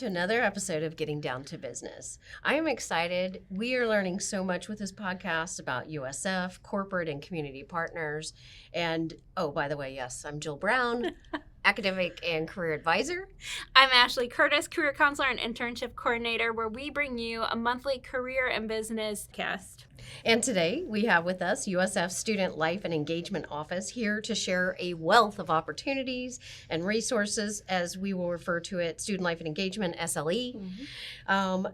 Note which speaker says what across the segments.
Speaker 1: to another episode of Getting Down to Business. I am excited. We are learning so much with this podcast about USF, corporate and community partners. And, oh, by the way, yes, I'm Jill Brown, academic and career advisor.
Speaker 2: I'm Ashley Curtis, career counselor and internship coordinator, where we bring you a monthly career and business cast.
Speaker 1: And today we have with us USF Student Life and Engagement Office here to share a wealth of opportunities and resources, as we will refer to it, Student Life and Engagement, SLE.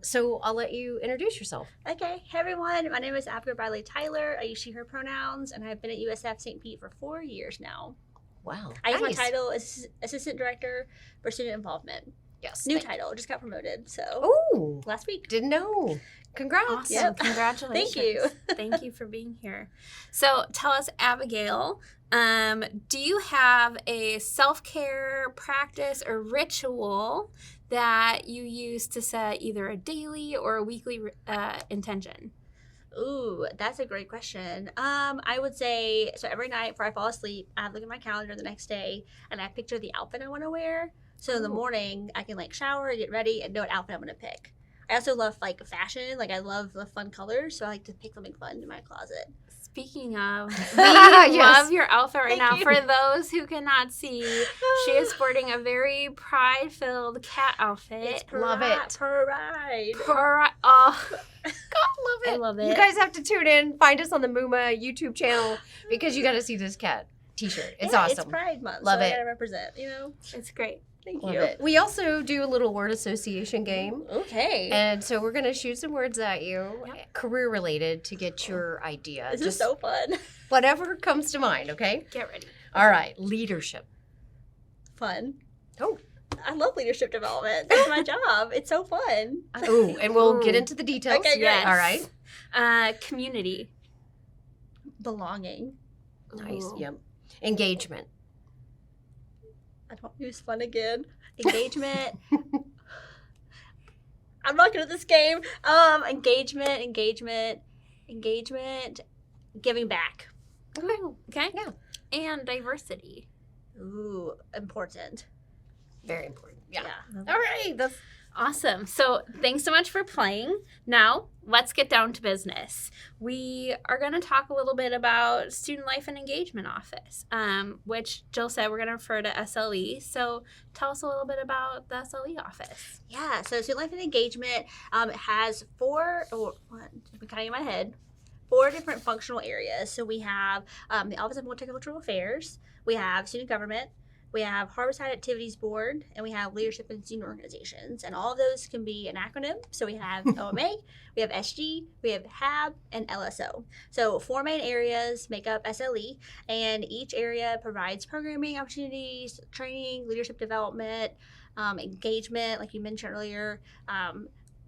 Speaker 1: So I'll let you introduce yourself.
Speaker 3: Okay. Hey, everyone. My name is Abigail Bradley Tyler. I use she, her pronouns, and I've been at USF St. Pete for 4 years now.
Speaker 1: Wow.
Speaker 3: I use my title as Assistant Director for Student Involvement.
Speaker 1: Yes.
Speaker 3: New title. Just got promoted. So
Speaker 1: Oh,
Speaker 3: last week.
Speaker 1: didn't know. Congrats.
Speaker 2: Awesome.
Speaker 3: Yep.
Speaker 2: Congratulations.
Speaker 3: Thank you.
Speaker 2: Thank you for being here. So tell us, Abigail, do you have a self-care practice or ritual that you use to set either a daily or a weekly intention?
Speaker 3: Ooh, that's a great question. I would say, so every night before I fall asleep, I look at my calendar the next day and I picture the outfit I want to wear. So in the morning, I can shower, get ready, and know what outfit I'm going to pick. I also love fashion. I love the fun colors, so I like to pick something fun in my closet.
Speaker 2: Speaking of, we love your outfit right now.
Speaker 3: you.
Speaker 2: For those who cannot see, she is sporting a very pride-filled cat outfit.
Speaker 3: It's
Speaker 1: Love it.
Speaker 3: Pride.
Speaker 2: Oh,
Speaker 1: God, love it.
Speaker 2: I love it.
Speaker 1: You guys have to tune in. Find us on the Mooma YouTube channel because you got to see this cat t-shirt. It's awesome.
Speaker 3: It's Pride Month,
Speaker 1: Love
Speaker 3: so
Speaker 1: it.
Speaker 3: I got to represent,
Speaker 2: it's great.
Speaker 3: Thank
Speaker 1: Love
Speaker 3: you.
Speaker 1: it. We also do a little word association game.
Speaker 3: Okay.
Speaker 1: And so we're going to shoot some words at you,
Speaker 2: Yep.
Speaker 1: career related, to get your idea.
Speaker 3: This is so fun.
Speaker 1: Whatever comes to mind, okay?
Speaker 2: Get ready.
Speaker 1: All right. Leadership.
Speaker 3: Fun.
Speaker 1: Oh.
Speaker 3: I love leadership development. That's my job. It's so fun.
Speaker 1: Oh, and we'll get
Speaker 2: Ooh.
Speaker 1: into the details.
Speaker 3: Okay, great.
Speaker 2: Yes.
Speaker 1: All right.
Speaker 2: Community.
Speaker 3: Belonging.
Speaker 1: Nice.
Speaker 2: Ooh.
Speaker 1: Yep. Engagement.
Speaker 3: I don't use fun again. Engagement. I'm not good at this game. Engagement. Giving back.
Speaker 2: Ooh, okay.
Speaker 1: Yeah.
Speaker 2: And diversity.
Speaker 3: Ooh, important.
Speaker 1: Very important. Yeah.
Speaker 3: Yeah.
Speaker 1: All right. That's
Speaker 2: Awesome. So thanks so much for playing. Now, let's get down to business. We are going to talk a little bit about Student Life and Engagement Office, which Jill said we're going to refer to SLE. So tell us a little bit about the SLE office.
Speaker 3: Yeah, so Student Life and Engagement has four different functional areas. So we have the Office of Multicultural Affairs, we have Student Government, we have Harborside Activities Board, and we have Leadership and Student Organizations. And all of those can be an acronym. So we have OMA, we have SG, we have HAB, and LSO. So 4 main areas make up SLE, and each area provides programming opportunities, training, leadership development, engagement, like you mentioned earlier,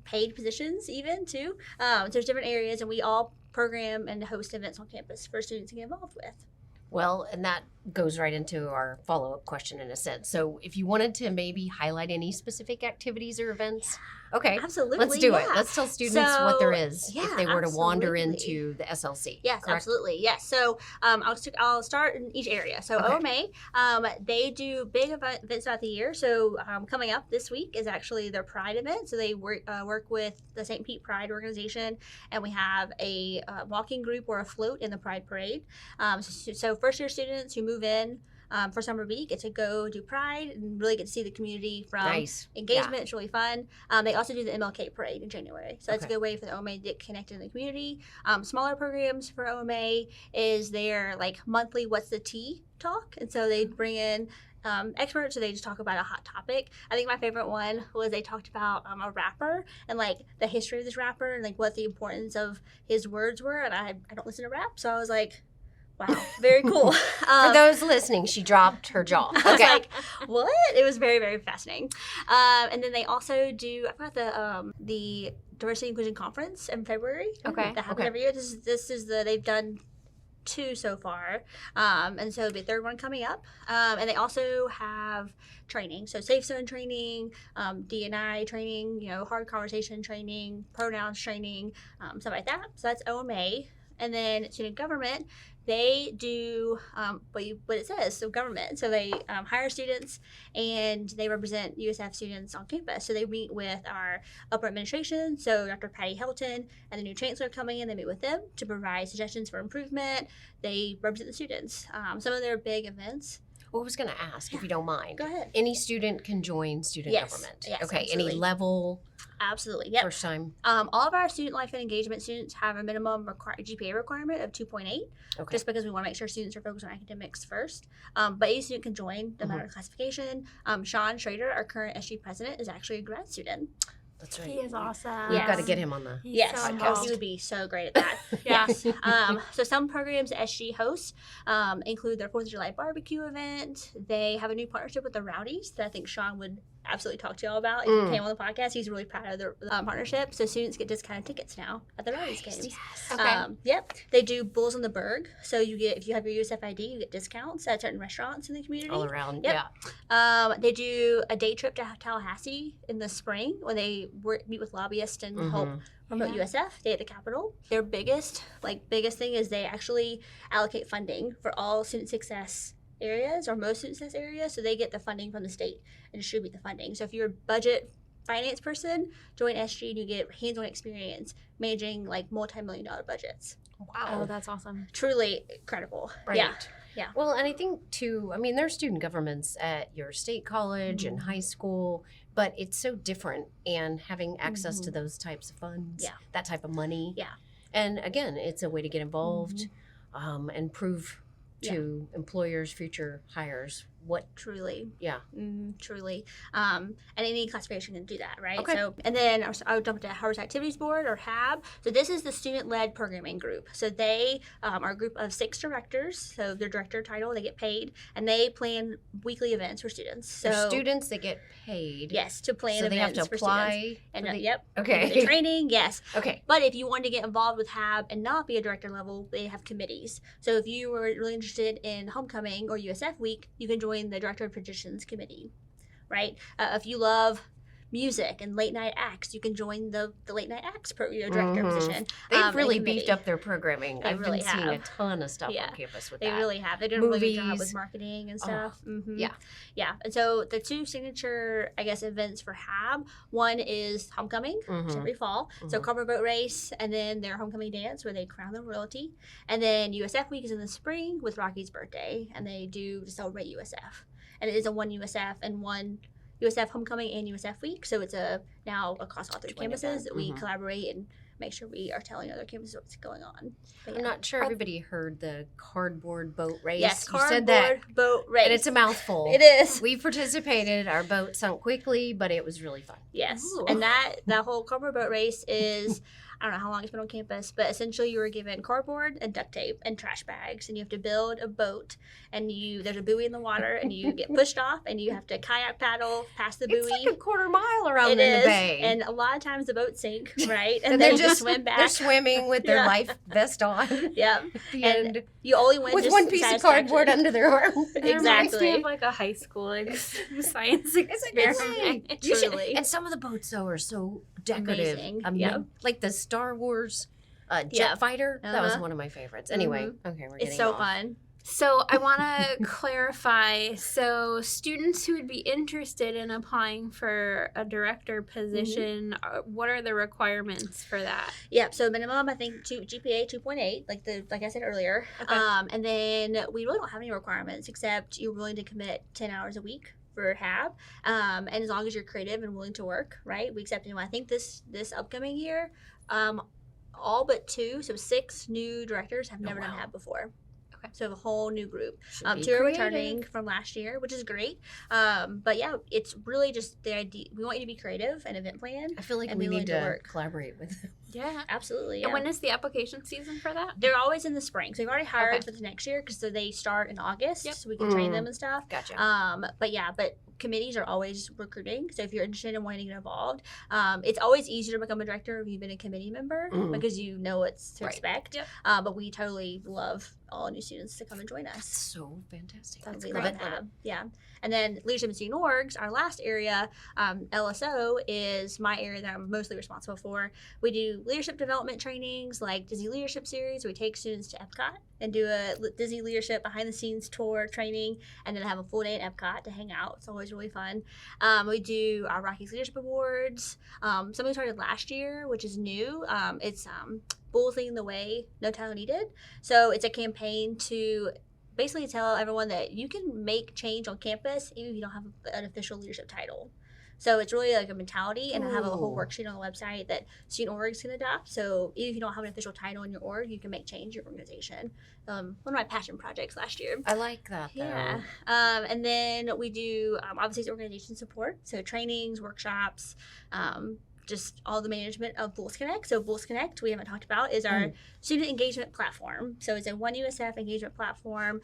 Speaker 3: paid positions even too. So there's different areas, and we all program and host events on campus for students to get involved with.
Speaker 1: well, and that goes right into our follow-up question in a sense. So if you wanted to maybe highlight any specific activities or events, okay,
Speaker 3: Absolutely.
Speaker 1: let's do it.
Speaker 3: yeah.
Speaker 1: Let's tell students what there
Speaker 3: So,
Speaker 1: is
Speaker 3: yeah,
Speaker 1: if they were to wander
Speaker 3: absolutely.
Speaker 1: into the SLC.
Speaker 3: Yes,
Speaker 1: correct?
Speaker 3: absolutely. Yes. So I'll start in each area. So
Speaker 1: Okay.
Speaker 3: OMA, they do big events throughout the year. So coming up this week is actually their Pride event. So they work with the St. Pete Pride organization, and we have a walking group or a float in the Pride Parade. So first year students who move in for summer week get to go do Pride and really get to see the community from
Speaker 1: Nice.
Speaker 3: engagement. It's really fun. They also do the MLK Parade in January. So that's
Speaker 1: Okay.
Speaker 3: a good way for the OMA to get connected in the community. Smaller programs for OMA is their monthly What's the Tea talk. And so they bring in experts, so they just talk about a hot topic. I think my favorite one was they talked about a rapper and the history of this rapper and what the importance of his words were. And I don't listen to rap, so I was like, wow, very cool.
Speaker 1: For those listening, she dropped her jaw.
Speaker 3: I was
Speaker 1: Okay.
Speaker 3: like, what? It was very, very fascinating. And then they also do, I forgot the Diversity Inclusion Conference in February.
Speaker 2: Okay.
Speaker 3: That happens
Speaker 1: Okay.
Speaker 3: every year. This is they've done 2 so far. And so the third one coming up. And they also have training. So Safe Zone training, D&I training, hard conversation training, pronouns training, stuff like that. So that's OMA. And then student government, they do what it says, so government. So they hire students and they represent USF students on campus. So they meet with our upper administration, so Dr. Patty Helton and the new chancellor coming in, they meet with them to provide suggestions for improvement. They represent the students. Some of their big events.
Speaker 1: Well, I was going to ask, if you don't mind.
Speaker 3: Go ahead.
Speaker 1: Any student can join student
Speaker 3: Yes.
Speaker 1: government?
Speaker 3: Yes,
Speaker 1: okay,
Speaker 3: absolutely.
Speaker 1: any level?
Speaker 3: Absolutely, yep.
Speaker 1: First time?
Speaker 3: All of our student life and engagement students have a minimum GPA requirement of 2.8,
Speaker 1: Okay.
Speaker 3: just because we want to make sure students are focused on academics first. But any student can join, no matter the classification. Sean Schrader, our current SG president, is actually a grad student.
Speaker 1: That's right.
Speaker 2: He is awesome.
Speaker 1: We've
Speaker 3: Yes.
Speaker 1: got to get him on the
Speaker 2: He's
Speaker 3: Yes,
Speaker 2: so
Speaker 3: oh,
Speaker 2: involved.
Speaker 3: he would be so great at that.
Speaker 2: Yeah.
Speaker 3: Yes. So some programs SG hosts include their 4th of July barbecue event. They have a new partnership with the Rowdies that I think Sean would absolutely talk to y'all about if he came on the podcast. He's really proud of their partnership. So students get discounted tickets now at the Rowdies games.
Speaker 2: Okay.
Speaker 3: Yep. They do Bulls on the Berg. So you get, if you have your USF ID, you get discounts at certain restaurants in the community.
Speaker 1: all around.
Speaker 3: Yep.
Speaker 1: Yeah.
Speaker 3: They do a day trip to Tallahassee in the spring where they meet with lobbyists and help promote USF. Day at the Capitol. Their biggest thing is they actually allocate funding for all student success areas or most student success areas. So they get the funding from the state and distribute the funding. So if you're a budget finance person, join SG and you get hands-on experience managing like multi-million-dollar budgets.
Speaker 2: Oh, that's awesome.
Speaker 3: Truly incredible.
Speaker 1: Right.
Speaker 3: Yeah. Yeah.
Speaker 1: Well, and I think too, I mean, there's student governments at your state college and high school, but it's so different, and having access to those types of funds,
Speaker 3: Yeah.
Speaker 1: that type of money.
Speaker 3: Yeah.
Speaker 1: And again, it's a way to get involved and prove to employers, future hires, what,
Speaker 3: Truly.
Speaker 1: yeah.
Speaker 3: Truly. And any classification can do that, right?
Speaker 1: Okay.
Speaker 3: So, and then I would jump to Harvard's Activities Board, or HAB. So this is the student-led programming group. So they are a group of 6 directors. So their director title, they get paid, and they plan weekly events for students. So
Speaker 1: There's students that get paid.
Speaker 3: yes, to plan
Speaker 1: So they have
Speaker 3: events
Speaker 1: to
Speaker 3: for students.
Speaker 1: apply.
Speaker 3: And
Speaker 1: for the-
Speaker 3: yep.
Speaker 1: Okay.
Speaker 3: The training, yes.
Speaker 1: Okay.
Speaker 3: But if you wanted to get involved with HAB and not be a director level, they have committees. So if you were really interested in Homecoming or USF Week, you can join the Director of Traditions Committee, right? If you love music and late night acts, you can join the late night acts director position.
Speaker 1: They've
Speaker 3: and
Speaker 1: really
Speaker 3: committee.
Speaker 1: beefed up their programming.
Speaker 3: They
Speaker 1: I've
Speaker 3: really
Speaker 1: been seeing a
Speaker 3: have.
Speaker 1: ton of stuff
Speaker 3: Yeah.
Speaker 1: on campus with
Speaker 3: They
Speaker 1: that.
Speaker 3: really have. They did a really good job
Speaker 1: Movies.
Speaker 3: with marketing and stuff.
Speaker 1: yeah.
Speaker 3: Yeah. And so the 2 signature, I guess, events for HAB, one is Homecoming, which is every fall. So Carver Boat Race, and then their Homecoming Dance where they crown the royalty. And then USF Week is in the spring with Rocky's birthday, and they do to celebrate USF. And it is a one USF and one USF Homecoming and USF Week. So it's now across all 3
Speaker 1: Twin
Speaker 3: campuses
Speaker 1: event.
Speaker 3: that we collaborate and make sure we are telling other campuses what's going on. But
Speaker 1: I'm not sure everybody heard the cardboard boat race.
Speaker 3: Yes,
Speaker 1: you said that,
Speaker 3: cardboard boat race.
Speaker 1: and it's a mouthful.
Speaker 3: It is.
Speaker 1: We participated. Our boat sunk quickly, but it was really fun.
Speaker 3: Yes,
Speaker 2: Ooh.
Speaker 3: and that whole cardboard boat race is, I don't know how long it's been on campus, but essentially you were given cardboard and duct tape and trash bags, and you have to build a boat, and there's a buoy in the water, and you get pushed off, and you have to kayak paddle past the buoy.
Speaker 1: It's like a quarter mile around
Speaker 3: It
Speaker 1: in
Speaker 3: is,
Speaker 1: the bay,
Speaker 3: and a lot of times the boats sink, right?
Speaker 1: And
Speaker 3: And
Speaker 1: they're
Speaker 3: then you
Speaker 1: just
Speaker 3: swim back.
Speaker 1: they're swimming with their
Speaker 3: Yeah.
Speaker 1: life vest on
Speaker 3: Yeah,
Speaker 1: at the
Speaker 3: And
Speaker 1: end
Speaker 3: you only win
Speaker 1: with
Speaker 3: just
Speaker 1: one piece of
Speaker 3: satisfaction.
Speaker 1: cardboard under their arm.
Speaker 2: It reminds me
Speaker 3: Exactly.
Speaker 2: of like a high school science
Speaker 1: It's a good
Speaker 2: experiment.
Speaker 1: thing. You should-
Speaker 3: Truly.
Speaker 1: and some of the boats though are so decorative.
Speaker 3: Amazing.
Speaker 1: I mean,
Speaker 3: Yeah.
Speaker 1: like the Star Wars jet
Speaker 3: Yeah.
Speaker 1: fighter. That was
Speaker 3: Uh-huh.
Speaker 1: one of my favorites. Anyway, okay, we're getting
Speaker 3: It's so
Speaker 1: off.
Speaker 3: fun.
Speaker 2: So I want to clarify. So students who would be interested in applying for a director position, what are the requirements for that?
Speaker 3: Yeah, so minimum I think GPA 2.8, like I said earlier.
Speaker 2: Okay.
Speaker 3: And then we really don't have any requirements except you're willing to commit 10 hours a week for HAB. And as long as you're creative and willing to work, right? We accept anyone. I think this upcoming year, all but 2, so 6 new directors have never done
Speaker 1: wow.
Speaker 3: HAB before.
Speaker 2: Okay.
Speaker 3: So we have a whole new group.
Speaker 1: Should be
Speaker 3: 2 are
Speaker 1: creative.
Speaker 3: returning from last year, which is great. But yeah, it's really just the idea. We want you to be creative and event plan.
Speaker 1: I feel like
Speaker 3: and
Speaker 1: we
Speaker 3: be willing
Speaker 1: need
Speaker 3: to
Speaker 1: to
Speaker 3: work.
Speaker 1: collaborate with them.
Speaker 2: Yeah.
Speaker 3: Absolutely.
Speaker 2: And
Speaker 3: Yeah.
Speaker 2: when is the application season for that?
Speaker 3: They're always in the spring. So we've already hired
Speaker 2: Okay.
Speaker 3: for the next year because they start in August.
Speaker 2: Yep.
Speaker 3: So we can train them and stuff.
Speaker 1: Gotcha.
Speaker 3: But committees are always recruiting. So if you're interested in wanting to get involved, it's always easier to become a director if you've been a committee member because you know what to
Speaker 1: Right.
Speaker 3: expect.
Speaker 2: Yep.
Speaker 3: But we totally love all new students to come and join us.
Speaker 1: So fantastic.
Speaker 2: That's
Speaker 3: We
Speaker 2: great.
Speaker 3: love that. Yeah. And then leadership and student orgs, our last area, LSO is my area that I'm mostly responsible for. We do do leadership development trainings like Disney Leadership Series, where we take students to Epcot and do a Disney Leadership behind-the-scenes tour training, and then have a full day at Epcot to hang out. It's always really fun. We do our Rockies Leadership Awards. Something we started last year, which is new. It's Bulls Leading the Way, No Title Needed. So it's a campaign to basically tell everyone that you can make change on campus even if you don't have an official leadership title. So it's really like a mentality, and I have a whole worksheet on the website that student orgs can adopt. So even if you don't have an official title in your org, you can make change in your organization. One of my passion projects last year.
Speaker 1: I like that, though.
Speaker 3: Yeah. And then we do, obviously, organization support. So trainings, workshops, just all the management of Bulls Connect. So Bulls Connect, we haven't talked about, is our student engagement platform. So it's a one USF engagement platform.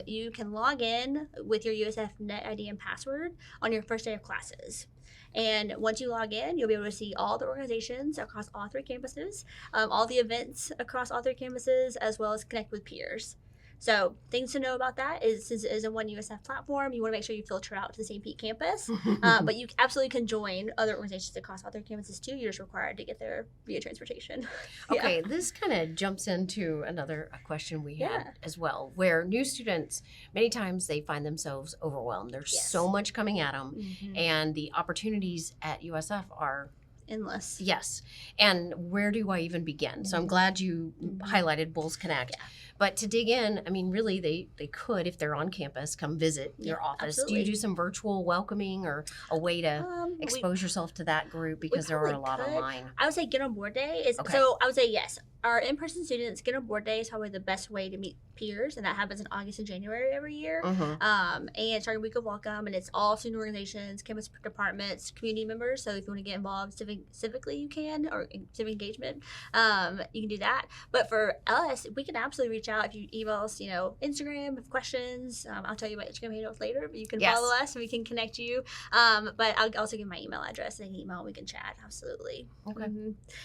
Speaker 3: You can log in with your USF Net ID and password on your first day of classes. And once you log in, you'll be able to see all the organizations across all 3 campuses, all the events across all 3 campuses, as well as connect with peers. So things to know about that is, since it is a one USF platform, you want to make sure you filter out to the St. Pete campus. But you absolutely can join other organizations across other campuses too. You're just required to get there via transportation.
Speaker 1: Okay, this kind of jumps into another question we had as well, where new students, many times they find themselves overwhelmed. There's so much coming at them, and the opportunities at USF are
Speaker 3: endless.
Speaker 1: Yes. And where do I even begin? So I'm glad you highlighted Bulls Connect. Yeah. But to dig in, I mean, really, they could, if they're on campus, come visit your office.
Speaker 3: Absolutely.
Speaker 1: Do you do some virtual welcoming or a way to expose yourself to that group? Because there are a lot online.
Speaker 3: I would say Get On Board Day is, so I would say yes. Our in-person students, Get On Board Day is probably the best way to meet peers, and that happens in August and January every year. And starting Week of Welcome, and it's all student organizations, campus departments, community members. So if you want to get involved civically, you can, or civic engagement, you can do that. But for us, we can absolutely reach out if you email us, Instagram, if questions. I'll tell you my Instagram handles later, but you can follow us and we can connect you. But I'll also give my email address. They can email and we can chat. Absolutely.
Speaker 1: Okay.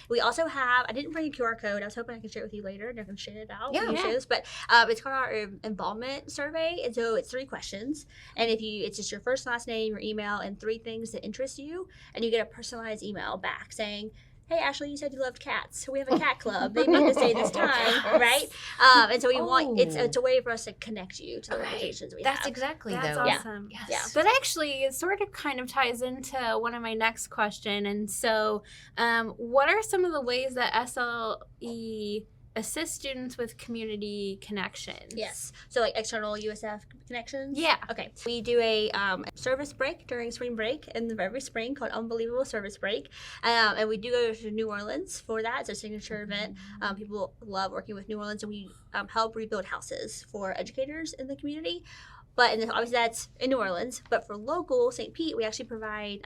Speaker 3: We also have, I didn't bring a QR code. I was hoping I could share it with you later, and I can share it out. But it's called our involvement survey, and so it's 3 questions, and it's just your first, last name, your email, and 3 things that interest you, and you get a personalized email back saying, hey, Ashley, you said you loved cats. We have a cat club. They meet this day, this time, right? And so we want, it's a way for us to connect you to the organizations we have.
Speaker 1: That's exactly,
Speaker 2: That's
Speaker 1: though.
Speaker 2: awesome.
Speaker 1: Yeah.
Speaker 2: Yes. That actually sort of kind of ties into one of my next question. And so what are some of the ways that SLE assist students with community connections?
Speaker 3: Yes. So like external USF connections?
Speaker 2: Yeah.
Speaker 3: Okay. We do a service break during spring break in every spring called Unbelievable Service Break. And we do go to New Orleans for that. It's a signature event. People love working with New Orleans, and we help rebuild houses for educators in the community. But obviously that's in New Orleans. But for local St. Pete, we actually provide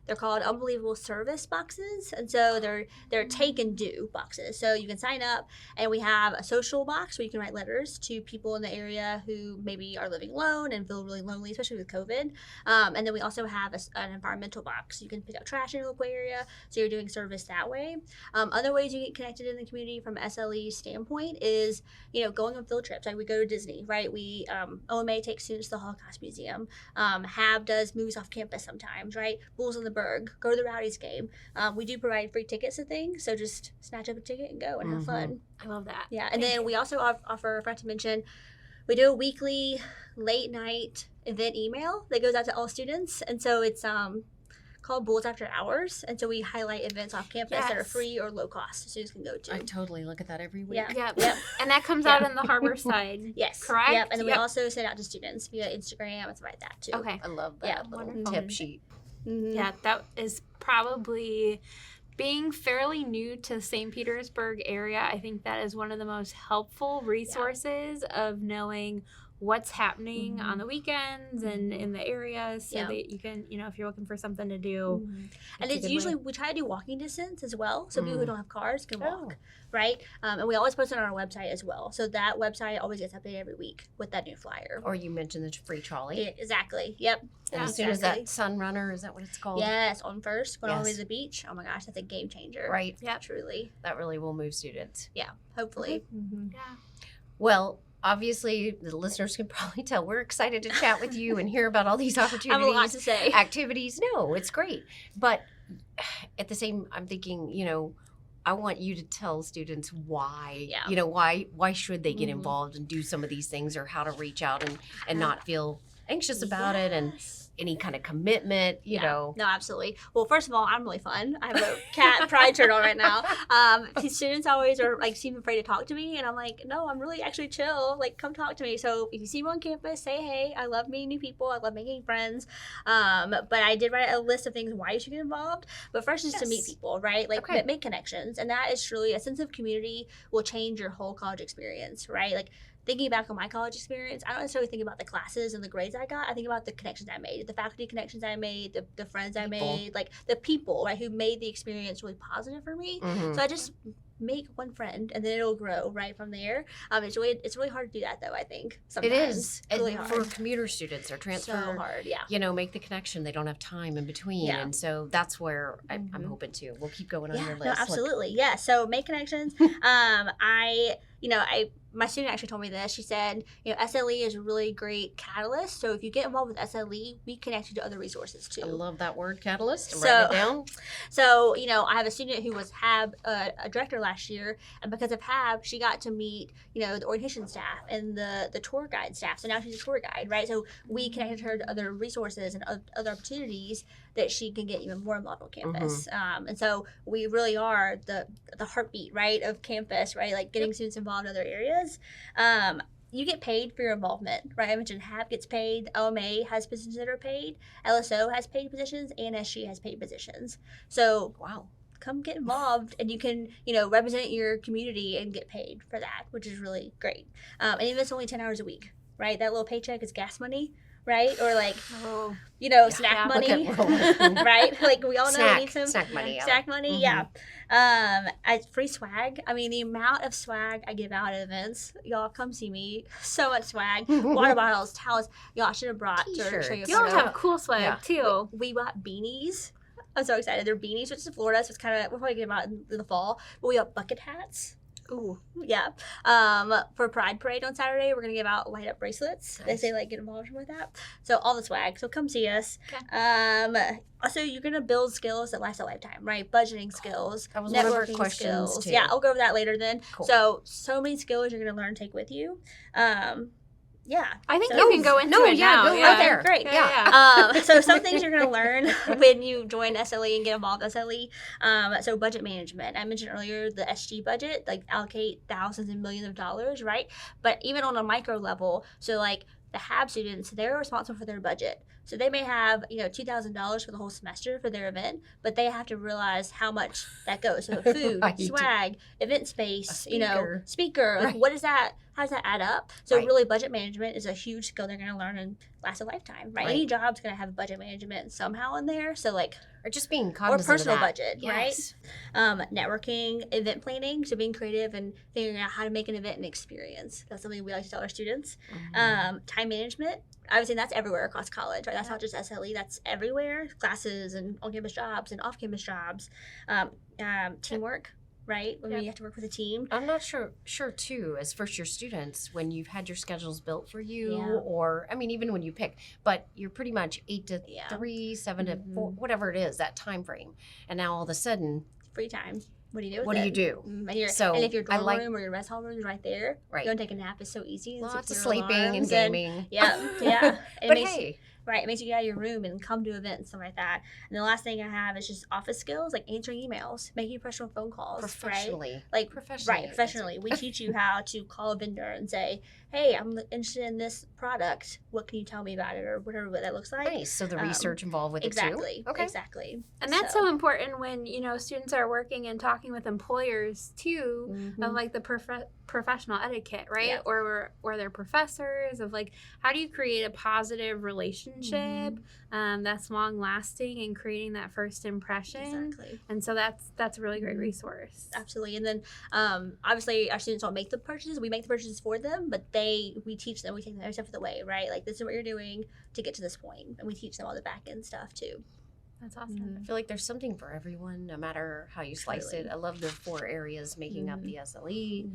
Speaker 3: they're called Unbelievable Service Boxes, and so they're take and do boxes. So you can sign up, and we have a social box where you can write letters to people in the area who maybe are living alone and feel really lonely, especially with COVID. And then we also have an environmental box. You can pick up trash in your local area, so you're doing service that way. Other ways you get connected in the community from SLE standpoint is, going on field trips. Like we go to Disney, right? We OMA takes students to the Holocaust Museum. HAB does movies off campus sometimes, right? Bulls in the go to the Rowdies game. We do provide free tickets to things, so just snatch up a ticket and go and have fun.
Speaker 2: I love that.
Speaker 3: Yeah, and then we also offer, I forgot to mention, we do a weekly late night event email that goes out to all students, and so it's called Bulls After Hours, and so we highlight events off campus that are free or low cost, so students can go to.
Speaker 1: I totally look at that every week.
Speaker 3: Yeah.
Speaker 2: Yep. And that comes out in the harbor side.
Speaker 3: Yes.
Speaker 2: Correct?
Speaker 3: Yep. And then we also send out to students via Instagram and stuff like that too.
Speaker 2: Okay.
Speaker 1: I love that
Speaker 3: Yeah.
Speaker 1: little
Speaker 2: Wonderful.
Speaker 1: tip sheet.
Speaker 2: Yeah, that is probably, being fairly new to St. Petersburg area, I think that is one of the most helpful resources of knowing what's happening on the weekends and in the area, so that you can, if you're looking for something to do.
Speaker 3: And it's usually, we try to do walking distance as well, so people who don't have cars can walk, right? And we always post it on our website as well. So that website always gets updated every week with that new flyer.
Speaker 1: Or you mentioned the free trolley.
Speaker 3: Yeah, exactly. Yep.
Speaker 1: And as soon as that Sun Runner, is that what it's called?
Speaker 3: Yes, on First, going all the way to the beach. Oh my gosh, that's a game changer.
Speaker 1: Right.
Speaker 2: Yep.
Speaker 3: Truly.
Speaker 1: That really will move students.
Speaker 3: Yeah, hopefully.
Speaker 2: Yeah.
Speaker 1: Well, obviously, the listeners can probably tell we're excited to chat with you and hear about all these
Speaker 3: I
Speaker 1: opportunities.
Speaker 3: have a lot to say.
Speaker 1: Activities. No, it's great. But at the same, I'm thinking, I want you to tell students why,
Speaker 3: Yeah.
Speaker 1: you know, why should they get
Speaker 3: Mhm.
Speaker 1: involved and do some of these things, or how to reach out and not feel anxious about it, and
Speaker 3: Yes.
Speaker 1: any kind of commitment, you know.
Speaker 3: No, absolutely. Well, first of all, I'm really fun. I have a cat pride shirt on right now. Students always are like seem afraid to talk to me, and I'm like, no, I'm really actually chill. Like, come talk to me. So if you see me on campus, say hey. I love meeting new people. I love making friends. But I did write a list of things why you should get involved. But first is to meet
Speaker 1: Yes.
Speaker 3: people, right? Like
Speaker 1: Okay.
Speaker 3: make connections, and that is truly a sense of community will change your whole college experience, right? Like thinking back on my college experience, I don't necessarily think about the classes and the grades I got. I think about the connections I made, the faculty connections I made, the friends I
Speaker 1: People.
Speaker 3: made, like the people, right, who made the experience really positive for me.
Speaker 1: Mhm.
Speaker 3: So I just make one friend, and then it'll grow right from there. It's really hard to do that though. I think sometimes
Speaker 1: It is.
Speaker 3: it's really
Speaker 1: And
Speaker 3: hard.
Speaker 1: for commuter students or transfer,
Speaker 3: So hard, yeah.
Speaker 1: you know, make the connection. They don't have time in between.
Speaker 3: Yeah.
Speaker 1: And so that's where I'm
Speaker 3: Mhm.
Speaker 1: hoping to. We'll keep going on
Speaker 3: Yeah,
Speaker 1: your list.
Speaker 3: no,
Speaker 1: Look,
Speaker 3: absolutely. Yeah. So make connections. My student actually told me this. She said, SLE is a really great catalyst. So if you get involved with SLE, we connect you to other resources too.
Speaker 1: I love that word, catalyst. I'm
Speaker 3: So-
Speaker 1: writing it down.
Speaker 3: So, I have a student who was HAB a director last year, and because of HAB, she got to meet, the orientation staff and the tour guide staff. So now she's a tour guide, right? So we connected her to other resources and other opportunities that she can get even more involved on campus. And so we really are the heartbeat, right, of campus, right? Like getting students involved in other areas. You get paid for your involvement, right? I mentioned HAB gets paid, LMA has positions that are paid, LSO has paid positions, and SG has paid positions. So
Speaker 1: Wow.
Speaker 3: come get involved, and you can, represent your community and get paid for that, which is really great. And even if it's only 10 hours a week, right? That little paycheck is gas money, right? Or like,
Speaker 2: Oh,
Speaker 3: snack
Speaker 2: Yeah.
Speaker 3: money,
Speaker 1: Look at-
Speaker 3: right? Like we all know we need some
Speaker 1: snack money. Yeah.
Speaker 3: snack money,
Speaker 1: Mhm.
Speaker 3: yeah. As free swag. I mean, the amount of swag I give out at events, y'all come see me. So much swag, water bottles, towels. Y'all should have brought to show you.
Speaker 1: T-shirts.
Speaker 3: a
Speaker 2: y'all
Speaker 3: photo.
Speaker 2: have cool swag
Speaker 1: Yeah.
Speaker 2: too.
Speaker 3: We bought beanies. I'm so excited. They're beanies, which is in Florida, so it's kind of, we'll probably get them out in the fall. But we got bucket hats.
Speaker 2: Ooh,
Speaker 3: Yeah. For Pride Parade on Saturday, we're going to give out light up bracelets. They
Speaker 1: Nice.
Speaker 3: say, like, get involved with that. So all the swag. So come see us.
Speaker 2: Okay.
Speaker 3: Also, you're going to build skills that last a lifetime, right? Budgeting skills,
Speaker 1: That was one of our
Speaker 3: networking
Speaker 1: questions,
Speaker 3: skills.
Speaker 1: too.
Speaker 3: Yeah, I'll go over that later then.
Speaker 1: Cool.
Speaker 3: So many skills you're going to learn, take with you. Yeah.
Speaker 2: I think
Speaker 3: So-
Speaker 2: you can go into it now.
Speaker 1: go
Speaker 2: yeah.
Speaker 1: right there.
Speaker 3: Great.
Speaker 1: Yeah.
Speaker 3: So some things you're going to learn when you join SLE and get involved with SLE. So budget management. I mentioned earlier the SG budget, like allocate thousands and millions of dollars, right? But even on a micro level, so like the HAB students, they're responsible for their budget. So they may have, $2,000 for the whole semester for their event, but they have to realize how much that goes. So food,
Speaker 1: Right.
Speaker 3: swag, event space,
Speaker 1: speaker.
Speaker 3: speaker. Like,
Speaker 1: Right.
Speaker 3: what is that? How does that add up? So
Speaker 1: Right.
Speaker 3: really, budget management is a huge skill they're going to learn and last a lifetime, right?
Speaker 1: Right.
Speaker 3: Any job's going to have budget management somehow in there. So like,
Speaker 1: Or just being
Speaker 3: or
Speaker 1: cognizant
Speaker 3: personal
Speaker 1: of that.
Speaker 3: budget,
Speaker 1: Yes.
Speaker 3: right? Networking, event planning. So being creative and figuring out how to make an event an experience. That's something we like to tell our students.
Speaker 1: Mhm.
Speaker 3: Time management. I would say that's everywhere across college, right? That's not just SLE. That's everywhere. Classes and on-campus jobs and off-campus jobs. Teamwork, right? When
Speaker 2: Yep.
Speaker 3: you have to work with a team.
Speaker 1: I'm not sure too, as first year students, when you've had your schedules built for you,
Speaker 3: Yeah.
Speaker 1: or I mean, even when you pick, but you're pretty much 8 to
Speaker 3: Yeah.
Speaker 1: 3, 7 to 4,
Speaker 3: Mhm.
Speaker 1: whatever it is, that time frame. And now all of a sudden,
Speaker 3: Free time. What do you do with
Speaker 1: what do
Speaker 3: it?
Speaker 1: you do?
Speaker 3: And if your
Speaker 1: I
Speaker 3: dorm
Speaker 1: like
Speaker 3: room or your rest hall room is right there,
Speaker 1: right,
Speaker 3: go and take a nap is so easy. And
Speaker 1: lots of
Speaker 3: secure
Speaker 1: sleeping and
Speaker 3: alarms
Speaker 1: gaming.
Speaker 3: Yeah, yeah. It
Speaker 1: But
Speaker 3: makes,
Speaker 1: hey,
Speaker 3: right, it makes you get out of your room and come to events and stuff like that. And the last thing I have is just office skills, like answering emails, making professional phone calls, right?
Speaker 1: professionally,
Speaker 3: Like
Speaker 1: professionally,
Speaker 3: right, professionally. We teach you how to call a vendor and say, "Hey, I'm interested in this product. What can you tell me about it?" or whatever that looks like.
Speaker 1: nice. So the research involved with
Speaker 3: Exactly.
Speaker 1: it too. Okay.
Speaker 3: Exactly.
Speaker 2: And that's so important when, students are working and talking with employers too,
Speaker 3: Mhm.
Speaker 2: of like the professional etiquette, right?
Speaker 3: Yeah.
Speaker 2: Or their professors, of like, how do you create a positive relationship that's long lasting and creating that first impression?
Speaker 3: Exactly.
Speaker 2: And so that's a really great
Speaker 3: Mhm.
Speaker 2: resource.
Speaker 3: Absolutely. And then obviously our students don't make the purchases. We make the purchases for them, but we teach them, we take them every step of the way, right? Like, this is what you're doing to get to this point. And we teach them all the back end stuff too.
Speaker 2: That's awesome.
Speaker 1: I feel like there's something for everyone, no matter how you slice
Speaker 3: Truly.
Speaker 1: it. I love the 4 areas making up the SLE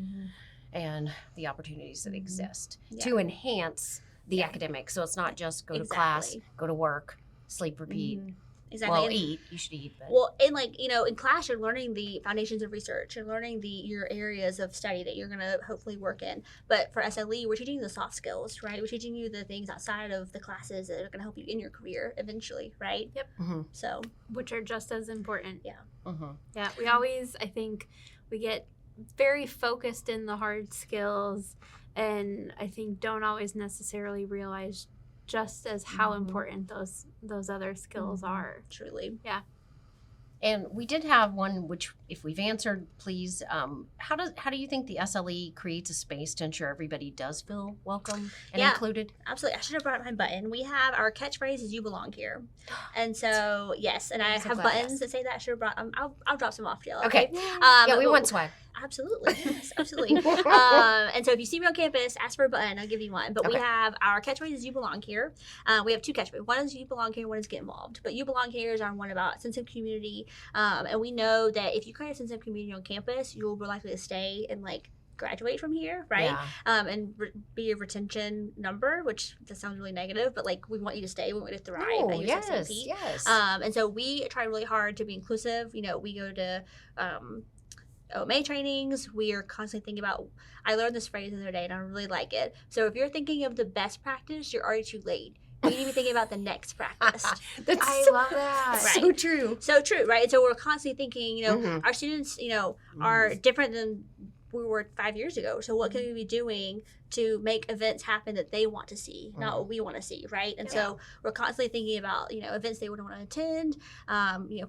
Speaker 1: and the opportunities that exist
Speaker 3: Yeah.
Speaker 1: to enhance the academics. So it's not just go to class,
Speaker 3: Exactly.
Speaker 1: go to work, sleep, repeat.
Speaker 3: exactly.
Speaker 1: Well,
Speaker 3: And-
Speaker 1: eat. You should eat, but
Speaker 3: Well, and like, in class, you're learning the foundations of research. You're learning your areas of study that you're going to hopefully work in. But for SLE, we're teaching you the soft skills, right? We're teaching you the things outside of the classes that are going to help you in your career eventually, right?
Speaker 2: Yep.
Speaker 3: So,
Speaker 2: Which are just as important.
Speaker 1: Mm-hmm.
Speaker 2: Yeah, we always, I think, we get very focused in the hard skills, and I think don't always necessarily realize just as how important those other skills are.
Speaker 3: truly.
Speaker 1: And we did have one, which if we've answered, please. How do you think the SLE creates a space to ensure everybody does feel welcome and
Speaker 3: Yeah.
Speaker 1: included?
Speaker 3: Absolutely. I should have brought my button. We have our catchphrase is "You belong here," and so yes, and I
Speaker 1: I'm so
Speaker 3: have
Speaker 1: glad I
Speaker 3: buttons
Speaker 1: asked.
Speaker 3: that say that. I should have brought. I'll drop some off to y'all.
Speaker 1: Okay. Yeah, we
Speaker 3: but-
Speaker 1: want swag.
Speaker 3: Absolutely. Yes, absolutely. And so if you see me on campus, ask for a button. I'll give you one. But we
Speaker 1: Okay.
Speaker 3: have our catchphrase is "You belong here." We have two catchphrases. One is "You belong here." One is "Get involved." But "You belong here" is our one about sense of community. And we know that if you create a sense of community on campus, you'll be likely to stay and like graduate from here, right?
Speaker 1: Yeah.
Speaker 3: And be a retention number, which that sounds really negative, but like we want you to stay, we want you to thrive
Speaker 1: Oh,
Speaker 3: at
Speaker 1: yes,
Speaker 3: USF.
Speaker 1: yes.
Speaker 3: And so we try really hard to be inclusive. We go to OMA trainings. We are constantly thinking about, I learned this phrase the other day and I really like it. So if you're thinking of the best practice, you're already too late. You need to be thinking about the next practice.
Speaker 1: That's
Speaker 2: I
Speaker 1: so,
Speaker 2: love that.
Speaker 1: so true.
Speaker 3: So true, right? And so we're constantly thinking,
Speaker 1: Mhm.
Speaker 3: our students, are different than we were 5 years ago. So what can we be doing to make events happen that they want to see, not what we want to see, right? And so we're constantly thinking about, events they would want to attend.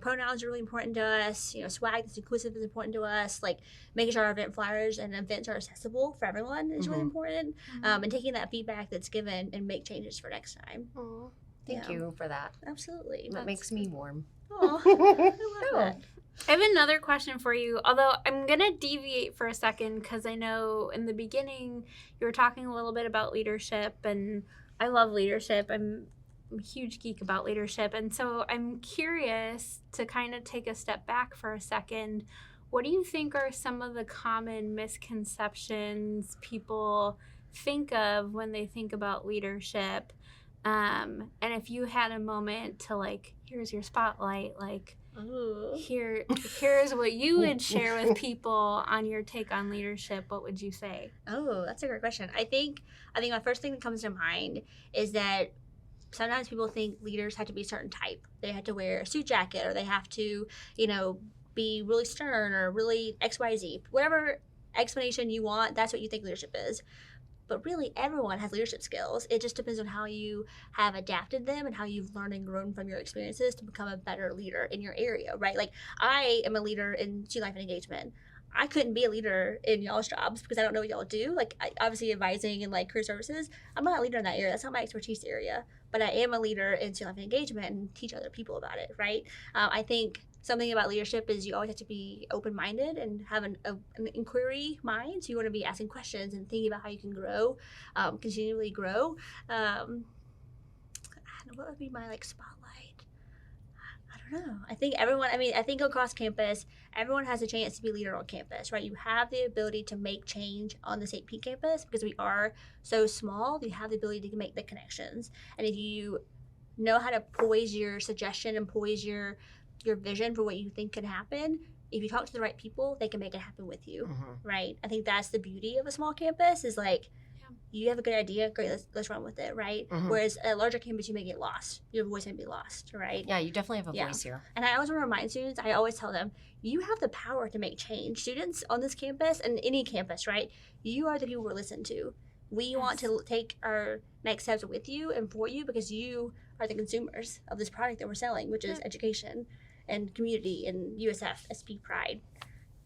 Speaker 3: Pronouns are really important to us. Swag that's inclusive is important to us. Like making sure our event flyers and events are accessible for everyone is really important. And taking that feedback that's given and make changes for next time.
Speaker 1: Aw, thank
Speaker 3: Yeah.
Speaker 1: you for that.
Speaker 3: Absolutely.
Speaker 1: That makes me warm.
Speaker 3: Aw, I love that.
Speaker 2: I have another question for you, although I'm going to deviate for a second because I know in the beginning you were talking a little bit about leadership, and I love leadership. I'm a huge geek about leadership, and so I'm curious to kind of take a step back for a second. What do you think are some of the common misconceptions people think of when they think about leadership? And if you had a moment to here's your spotlight,
Speaker 3: Ooh.
Speaker 2: here's what you would share with people on your take on leadership, what would you say?
Speaker 3: Oh, that's a great question. I think my first thing that comes to mind is that sometimes people think leaders have to be a certain type. They have to wear a suit jacket, or they have to, be really stern or really XYZ. Whatever explanation you want, that's what you think leadership is. But really, everyone has leadership skills. It just depends on how you have adapted them and how you've learned and grown from your experiences to become a better leader in your area, right? Like, I am a leader in student life and engagement. I couldn't be a leader in y'all's jobs because I don't know what y'all do. Like, obviously, advising and career services, I'm not a leader in that area. That's not my expertise area. But I am a leader in student life and engagement and teach other people about it, right? I think something about leadership is you always have to be open-minded and have an inquiry mind. So you want to be asking questions and thinking about how you can grow, continually grow. I don't know, what would be my spotlight? I don't know. I think across campus, everyone has a chance to be a leader on campus, right? You have the ability to make change on the St. Pete campus because we are so small. You have the ability to make the connections. And if you know how to poise your suggestion and poise your vision for what you think can happen, if you talk to the right people, they can make it happen with you, right? I think that's the beauty of a small campus is you have a good idea, great, let's run with it, right? Whereas a larger campus, you may get lost. Your voice may be lost, right?
Speaker 1: Yeah, you definitely have a voice here.
Speaker 3: And I always want to remind students, I always tell them, you have the power to make change. Students on this campus and any campus, right? You are the people we're listening to. We want to take our next steps with you and for you because you are the consumers of this product that we're selling, which is education and community and USF SP Pride.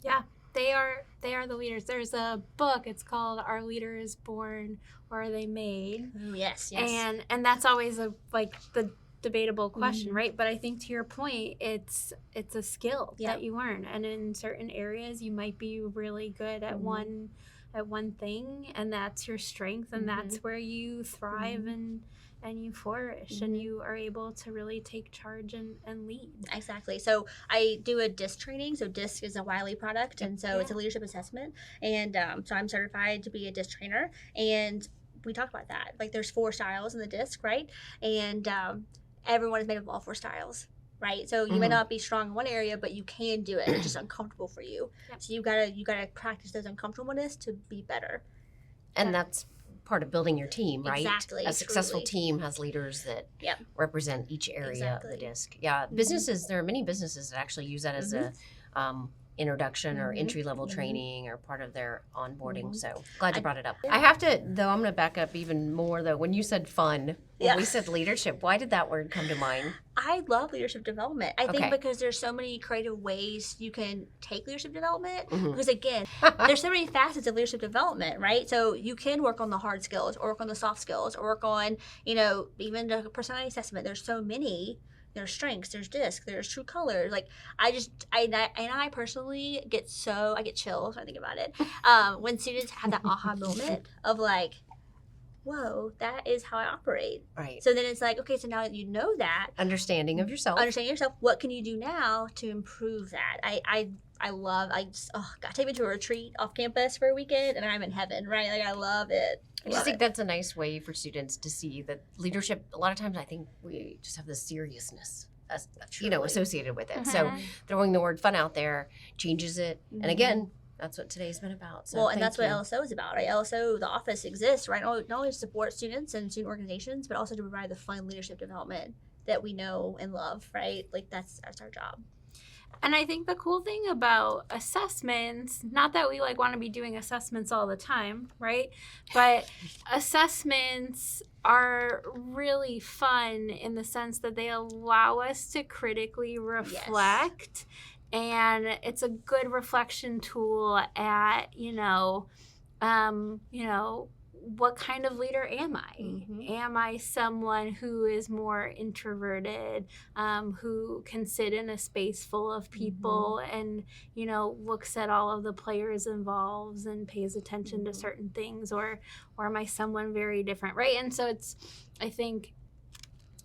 Speaker 2: Yeah, they are the leaders. There's a book. It's called "Our Leader Is Born, or Are They Made?"
Speaker 3: Yes.
Speaker 2: And that's always the debatable question, right? But I think to your point, it's a skill that you learn, and in certain areas you might be really good at one thing, and that's your strength, and that's where you thrive and you flourish and you are able to really take charge and lead.
Speaker 3: Exactly. So I do a DISC training. So DISC is a Wiley product, and so it's a leadership assessment. And so I'm certified to be a DISC trainer. And we talk about that. There's 4 styles in the DISC, right? And everyone is made up of all 4 styles. right? So you may
Speaker 1: Mhm.
Speaker 3: not be strong in one area, but you can do it. It's just uncomfortable for you.
Speaker 2: Yep.
Speaker 3: So you gotta practice those uncomfortableness to be better.
Speaker 1: And that's part of building your team, right?
Speaker 3: Exactly,
Speaker 1: A successful
Speaker 3: truly.
Speaker 1: team has leaders that
Speaker 3: Yep.
Speaker 1: represent each area of
Speaker 3: Exactly.
Speaker 1: the disc. Yeah, businesses, there are many businesses that actually use that as a introduction or entry level training or part of their onboarding. So glad you brought it up. I have to, though, I'm going to back up even more, though. When you said fun, when we said leadership, why did that word come to mind?
Speaker 3: I love leadership development. I think
Speaker 1: Okay.
Speaker 3: because there's so many creative ways you can take leadership development.
Speaker 1: Mhm.
Speaker 3: Because again, there's so many facets of leadership development, right? So you can work on the hard skills, or work on the soft skills, or work on, even the personality assessment. There's so many. There's strengths, there's disc, there's true colors. Like I personally get chills when I think about it. When students have that aha moment of like, whoa, that is how I operate.
Speaker 1: Right.
Speaker 3: So then it's like, okay, so now that you know that,
Speaker 1: Understanding of yourself.
Speaker 3: understanding yourself, what can you do now to improve that? God, take me to a retreat off campus for a weekend and I'm in heaven, right? Like I love it.
Speaker 1: I just think that's a nice way for students to see that leadership. A lot of times, I think we just have this seriousness, associated with it. So throwing the word fun out there changes it. And again, that's what today's been about. So
Speaker 3: and that's what LSO is about, right? LSO, the office exists, right? Not only to support students and student organizations, but also to provide the fun leadership development that we know and love, right? Like that's our job.
Speaker 2: And I think the cool thing about assessments, not that we want to be doing assessments all the time, right? But assessments are really fun in the sense that they allow us to critically reflect. And it's a good reflection tool at, what kind of leader am I? Am I someone who is more introverted, who can sit in a space full of people and, looks at all of the players involved and pays attention to certain things, or am I someone very different, right? And so I think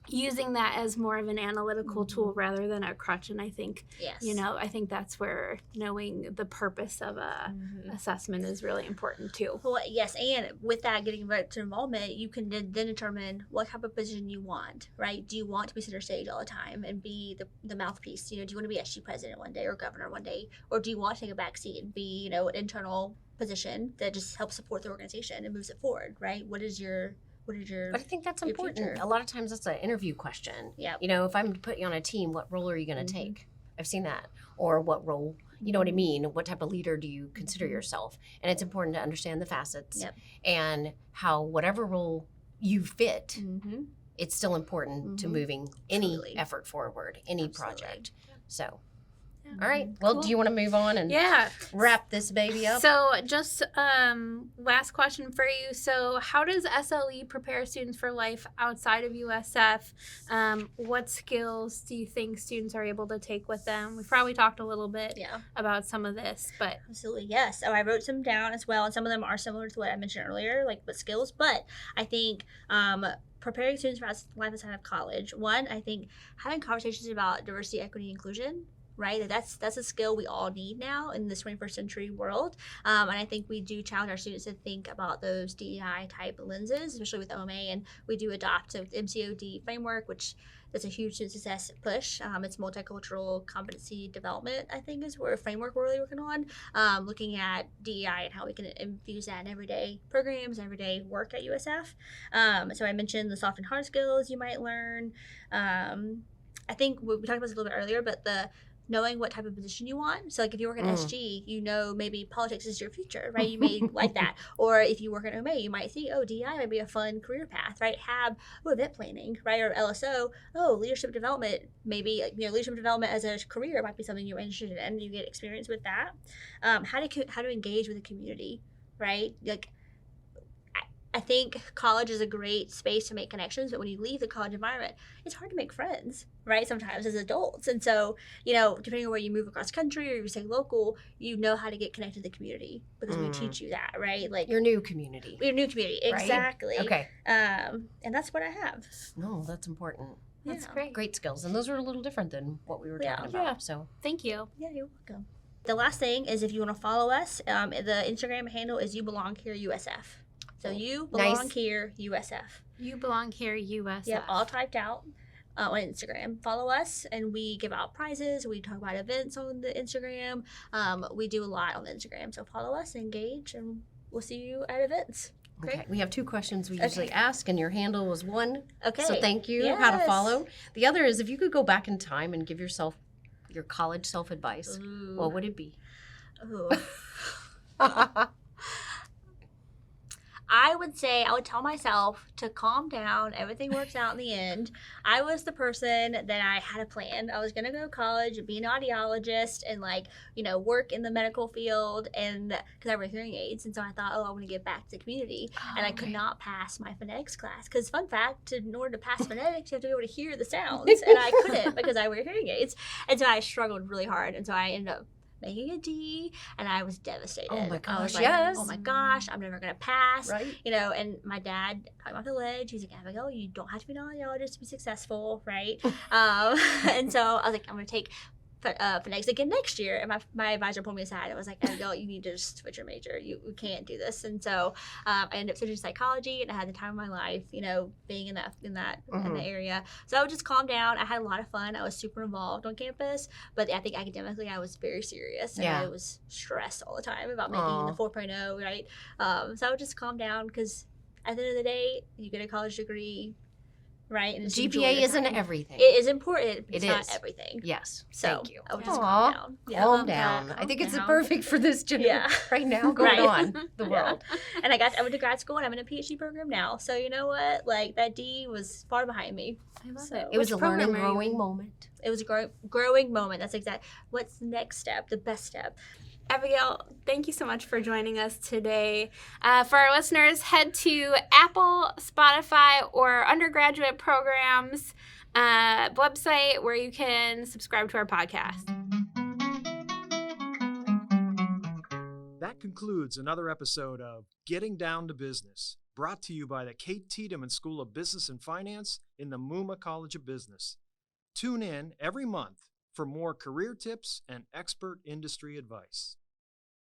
Speaker 2: using that as more of an analytical tool rather than a crutch. And I think, I think that's where knowing the purpose of a assessment is really important too.
Speaker 3: Well, yes, and with that, getting back to involvement, you can then determine what type of position you want, right? Do you want to be center stage all the time and be the mouthpiece? Do you want to be SG president one day or governor one day? Or do you want to take a back seat and be, an internal position that just helps support the organization and moves it forward, right? What is your But I think that's important. Future? A lot of times that's an interview question. Yeah. If I'm to put you on a team, what role are you going to take? I've seen that. Or what role, you know what I mean? What type of leader do you consider yourself? And it's important to understand the facets and how whatever role you fit, it's still important to moving any effort forward, any project. So. All right. Well, do you want to move on and wrap this baby up?
Speaker 2: So just last question for you. So how does SLE prepare students for life outside of USF? What skills do you think students are able to take with them? We've probably talked a little bit about some of this, but.
Speaker 3: Absolutely, yes. Oh, I wrote some down as well, and some of them are similar to what I mentioned earlier, like what skills, but I think preparing students for life outside of college, one, I think having conversations about diversity, equity, inclusion, right? That's a skill we all need now in this 21st century world. And I think we do challenge our students to think about those DEI type lenses, especially with OMA. And we do adopt the MCOD framework, which is a huge student success push. It's multicultural competency development, I think, is where a framework we're really working on, looking at DEI and how we can infuse that in everyday programs, everyday work at USF. So I mentioned the soft and hard skills you might learn. I think we talked about this a little bit earlier, but knowing what type of position you want. So like if you work at SG, maybe politics is your future, right? You may like that. Or if you work at OMA, you might see, DEI might be a fun career path, right? Have event planning, right? Or LSO, leadership development, maybe leadership development as a career might be something you're interested in. You get experience with that. How to engage with the community, right? Like I think college is a great space to make connections, but when you leave the college environment, it's hard to make friends, right? Sometimes as adults. And so, depending on where you move across country or you stay local, you know how to get connected to the community because we teach you that, right? Like
Speaker 1: your new community.
Speaker 3: Your new community, exactly.
Speaker 1: Right? Okay.
Speaker 3: And that's what I have.
Speaker 1: No, that's important.
Speaker 2: That's great.
Speaker 1: Great skills. And those are a little different than what we were talking about.
Speaker 2: Yeah.
Speaker 1: So
Speaker 2: thank you.
Speaker 3: Yeah, you're welcome. The last thing is if you want to follow us, the Instagram handle is You Belong Here USF. So You Belong Here USF.
Speaker 2: You Belong Here USF.
Speaker 3: Yep, all typed out. on Instagram. Follow us, and we give out prizes. We talk about events on the Instagram. We do a lot on the Instagram. So follow us, engage, and we'll see you at events.
Speaker 1: Okay.
Speaker 3: Great.
Speaker 1: We have 2 questions we usually ask, and your handle was one.
Speaker 3: Okay.
Speaker 1: So thank you. How to
Speaker 3: Yes.
Speaker 1: follow. The other is if you could go back in time and give yourself your college self-advice,
Speaker 3: Ooh.
Speaker 1: what would it be?
Speaker 3: Ooh. I would say I would tell myself to calm down. Everything works out in the end. I was the person that I had a plan. I was going to go to college, be an audiologist, and work in the medical field, and because I wear hearing aids, and so I thought, I want to give back to the community, and I could not pass my phonetics class because, fun fact, in order to pass phonetics, you have to be able to hear the sounds, and I couldn't because I wear hearing aids, and so I struggled really hard, and so I ended up making a D, and I was devastated.
Speaker 1: Oh my
Speaker 3: I was
Speaker 1: gosh,
Speaker 3: like,
Speaker 1: yes.
Speaker 3: oh my gosh, I'm never gonna pass.
Speaker 1: Right?
Speaker 3: And my dad talked me off the ledge. He's like, Abigail, you don't have to be an audiologist to be successful, right? And so I was like, I'm gonna take phonetics again next year. And my advisor pulled me aside. I was like, Abigail, you need to just switch your major. You can't do this. And so I ended up switching to psychology, and I had the time of my life, being in that in the area. So I would just calm down. I had a lot of fun. I was super involved on campus, but I think academically I was very serious, and I was stressed all the time about making the 4.0, right? So I would just calm down, because at the end of the day, you get a college degree, right? And
Speaker 1: GPA isn't everything.
Speaker 3: It is important, but
Speaker 1: It
Speaker 3: it's not
Speaker 1: is.
Speaker 3: everything.
Speaker 1: Yes.
Speaker 3: So
Speaker 1: Thank you.
Speaker 3: I would just
Speaker 1: Aw.
Speaker 3: calm down.
Speaker 1: Calm down. I think it's perfect for this
Speaker 3: Yeah.
Speaker 1: right now going on the
Speaker 3: Yeah.
Speaker 1: world.
Speaker 3: And I went to grad school, and I'm in a PhD program now. So you know what? Like, that D was far behind me.
Speaker 2: I love
Speaker 3: So-
Speaker 2: it.
Speaker 1: It was
Speaker 2: Which
Speaker 1: a learning,
Speaker 2: program are you
Speaker 1: growing
Speaker 2: in?
Speaker 1: moment.
Speaker 3: It was a growing moment. That's exact. What's the next step? The best step?
Speaker 2: Abigail, thank you so much for joining us today. For our listeners, head to Apple, Spotify, or undergraduate programs website where you can subscribe to our podcast.
Speaker 4: That concludes another episode of Getting Down to Business, brought to you by the Kate Tiedemann School of Business and Finance in the Muma College of Business. Tune in every month for more career tips and expert industry advice.